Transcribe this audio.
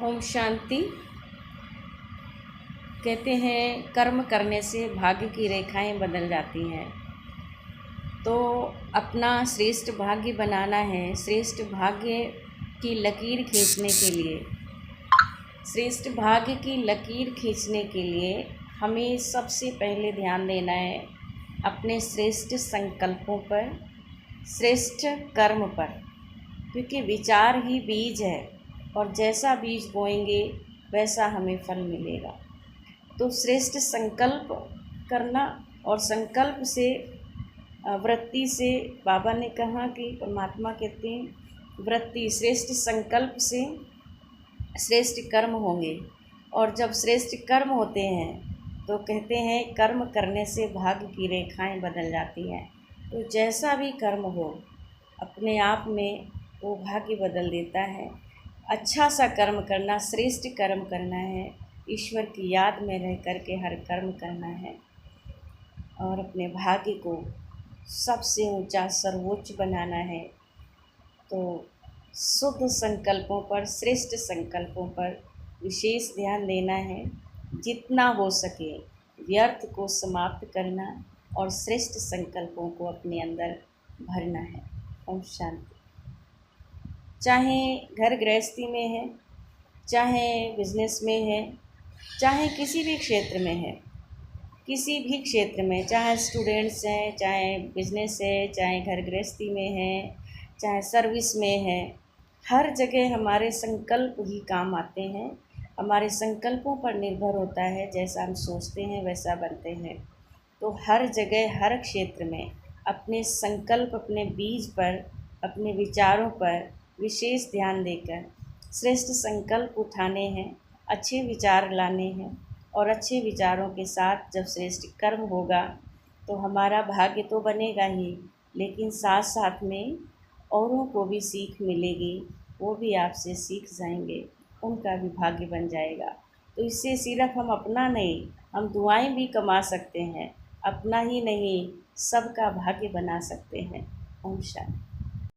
ओम शांति। कहते हैं कर्म करने से भाग्य की रेखाएं बदल जाती हैं। तो अपना श्रेष्ठ भाग्य बनाना है। श्रेष्ठ भाग्य की लकीर खींचने के लिए हमें सबसे पहले ध्यान देना है अपने श्रेष्ठ संकल्पों पर, श्रेष्ठ कर्म पर, क्योंकि विचार ही बीज है और जैसा बीज बोएंगे वैसा हमें फल मिलेगा। तो श्रेष्ठ संकल्प करना, और संकल्प से वृत्ति से, बाबा ने कहा कि परमात्मा कहते हैं वृत्ति, श्रेष्ठ संकल्प से श्रेष्ठ कर्म होंगे। और जब श्रेष्ठ कर्म होते हैं तो कहते हैं कर्म करने से भाग्य की रेखाएं बदल जाती हैं। तो जैसा भी कर्म हो अपने आप में वो भाग्य बदल देता है। अच्छा सा कर्म करना, श्रेष्ठ कर्म करना है, ईश्वर की याद में रह कर के हर कर्म करना है और अपने भाग्य को सबसे ऊंचा सर्वोच्च बनाना है। तो शुद्ध संकल्पों पर, श्रेष्ठ संकल्पों पर विशेष ध्यान देना है। जितना हो सके व्यर्थ को समाप्त करना और श्रेष्ठ संकल्पों को अपने अंदर भरना है। ओम शांति। चाहे घर गृहस्थी में है, चाहे बिजनेस में है, चाहे किसी भी क्षेत्र में है, किसी भी क्षेत्र में, चाहे स्टूडेंट्स हैं, चाहे बिजनेस है, चाहे घर गृहस्थी में है, चाहे सर्विस में है, हर जगह हमारे संकल्प ही काम आते हैं। हमारे संकल्पों पर निर्भर होता है, जैसा हम सोचते हैं वैसा बनते हैं। तो हर जगह, हर क्षेत्र में अपने संकल्प, अपने बीज पर, अपने विचारों पर विशेष ध्यान देकर श्रेष्ठ संकल्प उठाने हैं, अच्छे विचार लाने हैं। और अच्छे विचारों के साथ जब श्रेष्ठ कर्म होगा तो हमारा भाग्य तो बनेगा ही, लेकिन साथ साथ में औरों को भी सीख मिलेगी। वो भी आपसे सीख जाएंगे, उनका भी भाग्य बन जाएगा। तो इससे सिर्फ हम अपना नहीं, हम दुआएं भी कमा सकते हैं। अपना ही नहीं, सबका भाग्य बना सकते हैं। ओम शांति।